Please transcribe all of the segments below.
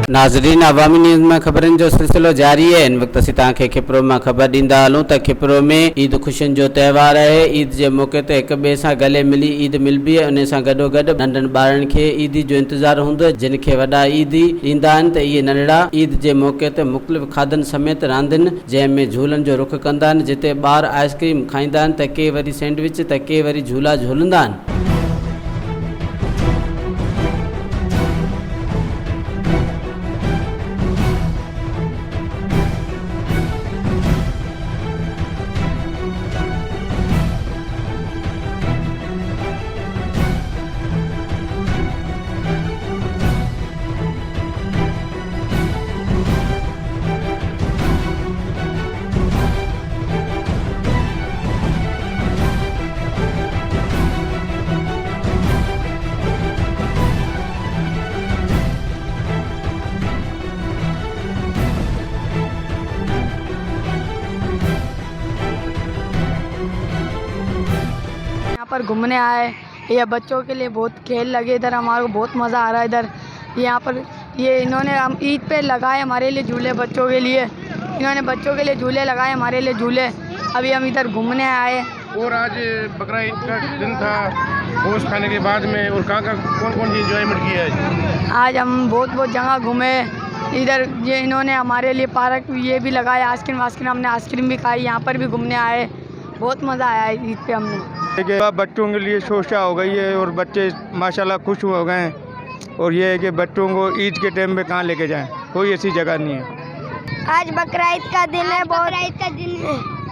नाज़रीन, अवामी न्यूज़ में ख़बरनि जो सिलसिलो जारी है। इन वक्त असीं तव्हांखे खिपरो में ख़बर ॾींदा हलूं त खिपरो में ईद खुशियुनि जो त्यौहार है। ईद के मौके ते हिक ॿिए सां गले मिली ईद मिलबी है। उन सां गॾोगॾु नंढनि ॿारनि खे ईद जो इंतज़ार हूंदो है, जिन खे वॾा ईदी ॾींदा आहिनि त इहे नंढड़ा ईद के मौके ते मुख़्तलिफ़ खाधनि समेत रांदियुनि जंहिंमें झूलनि जो रुख कंदा आहिनि, जिते ॿार आइसक्रीम खाईंदा आहिनि त के वरी सैंडविच त के वरी झूला झूलंदा आहिनि। पर घूमने आए, ये बच्चों के लिए बहुत खेल लगे, इधर हमारे को बहुत मज़ा आ रहा है। इधर यहाँ पर ये इन्होंने हम ईद पे लगाए हमारे लिए झूले, बच्चों के लिए इन्होंने बच्चों के लिए झूले लगाए, हमारे लिए झूले। अभी हम इधर घूमने आए। और आज बकरा ईद का दिन था, गोश्त खाने के बाद में और कहाँ कौन कौन सी इंजॉयमेंट की है? आज हम बहुत जगह घूमे। इधर ये इन्होंने हमारे लिए पार्क ये भी लगाए, आइसक्रीम हमने आइसक्रीम भी खाई। यहाँ पर भी घूमने आए, बहुत मज़ा आया ईद पे हमने। बच्चों के लिए सोचा हो गई है और बच्चे माशाल्लाह खुश हो गए हैं। और ये है कि बच्चों को ईद के टाइम पे कहाँ लेके जाएं, कोई ऐसी जगह नहीं है। आज बकरा ईद का दिन है,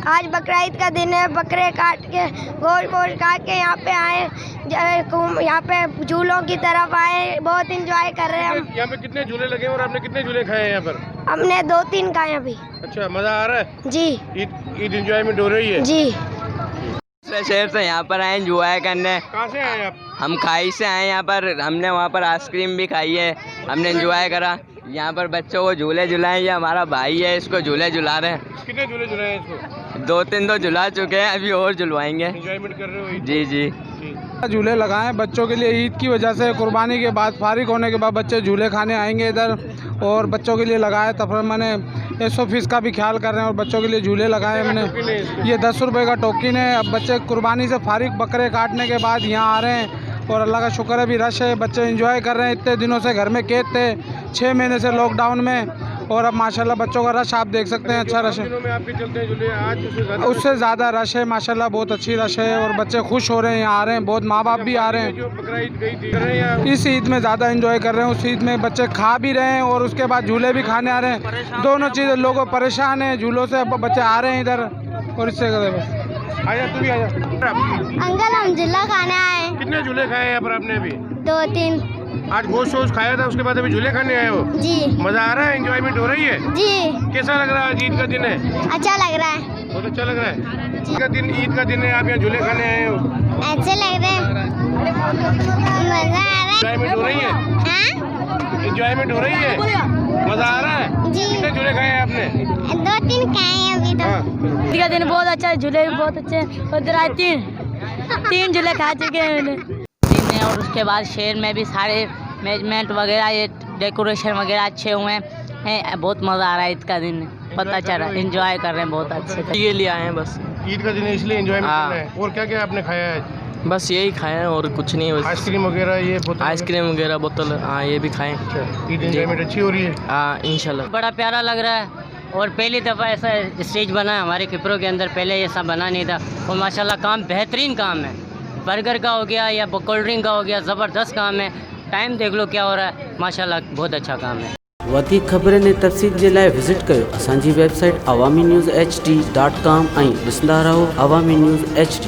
आज बकरा ईद का दिन है। बकरे काट के गोश्त काट के यहाँ पे आए, यहाँ पे झूलों की तरफ आए, बहुत इंजॉय कर रहे हैं हम। यहाँ पे कितने झूले लगे और आपने कितने झूले खाए हैं यहाँ पर? हमने 2-3 खाए अभी। अच्छा, मज़ा आ रहा है जी? ईद इंजॉयमेंट हो रही है जी। शहर से यहाँ पर आए एंजॉय करने। कहाँ से आए आप? हम खाई से आए यहाँ पर, हमने वहाँ पर आइसक्रीम भी खाई है, हमने एंजॉय करा। यहाँ पर बच्चों को झूले झुलाए, ये हमारा भाई है, इसको झूले झुला रहे हैं। कितने झूले झुलाए हैं इसको? 2-3 तो झुला चुके हैं, अभी और झुलवाएंगे। एंजॉयमेंट कर रहे हो? जी जी। झूले लगाए बच्चों के लिए ईद की वजह से। कुर्बानी के बाद फारिग होने के बाद बच्चे झूले खाने आएंगे इधर, और बच्चों के लिए लगाए। तब मैंने 100 फीस का भी ख्याल कर रहे हैं और बच्चों के लिए झूले लगाए हमने। ये 10 रुपये का टोकन है। अब बच्चे कुर्बानी से फारिग बकरे काटने के बाद यहाँ आ रहे हैं और अल्लाह का शुक्र है भी रश है, बच्चे एंजॉय कर रहे हैं। इतने दिनों से घर में कैद थे, 6 महीने से लॉकडाउन में, और अब माशाल्लाह बच्चों का रश आप देख सकते हैं, अच्छा रश है। में आपके चलते हैं झूले, आज उससे ज़्यादा रश है माशाल्लाह, बहुत अच्छी रश है और बच्चे खुश हो रहे हैं, यहाँ आ रहे हैं, बहुत माँ बाप भी आ रहे हैं। जो बकरा ईद गई थी, इस ईद में ज़्यादा एंजॉय कर रहे हैं। उस ईद में बच्चे खा भी रहे हैं और उसके बाद झूले भी खाने आ रहे हैं। दोनों चीज़ें, लोगों परेशान हैं झूलों से, बच्चे आ रहे हैं इधर, और इससे बस। आजा, तू भी आजा। अंकल हम झूला खाने आए। कितने झूले खाए हैं यहाँ पर आपने अभी? 2-3। आज गोश्त खाया था, उसके बाद अभी झूले खाने आए हो? जी। मज़ा आ रहा है, एंजॉयमेंट हो रही है? जी। कैसा लग रहा है? आज ईद का दिन है, अच्छा लग रहा है। बहुत अच्छा लग रहा है। ईद का दिन है, आप यहाँ झूले खाने आए हो, अच्छे लग रहे हैं, मज़ा आ रहा है। एंजॉयमेंट हो रही है? एंजॉयमेंट हो रही है, मज़ा आ रहा है। जी। कितने झूले खाए हैं आपने? 2-3 खाए हैं अभी तो। ईद का दिन बहुत अच्छा है, झूले भी बहुत अच्छे हैं। उधर आए 3 झूले खा चुके हैं मैंने। और उसके बाद शहर में भी सारे मैनेजमेंट वगैरह, ये डेकोरेशन वगैरह अच्छे हुए हैं। बहुत मज़ा आ रहा है ईद का दिन, पता चल रहा है, एंजॉय कर रहे हैं बहुत अच्छे से। ये लिए आए हैं बस, ईद का दिन है इसलिए एंजॉयमेंट करना है। और क्या क्या आपने खाया है? बस यही खाए हैं और कुछ नहीं। आइसक्रीम वगैरह, ये बोतल आइसक्रीम वगैरह बोतल, हाँ ये भी खाएं। ईद एंजॉयमेंट अच्छी हो रही है? हाँ इंशाल्लाह। बड़ा प्यारा लग रहा है, और पहली दफ़ा ऐसा स्टेज बना है हमारे खिपरों के अंदर, पहले ऐसा बना नहीं था। और माशाल्लाह काम बेहतरीन काम है, बर्गर का हो गया या कोल्ड ड्रिंक का हो गया, ज़बरदस्त काम है। टाइम देख लो क्या हो रहा है, माशाल्लाह बहुत अच्छा काम है। वधीक ख़बरनि ऐं तफ़सील जे लाइ विज़िट कयो असांजी वेबसाइट awamiNewsHD.com ऐं ॾिसंदा रहो अवामी न्यूज़ HD।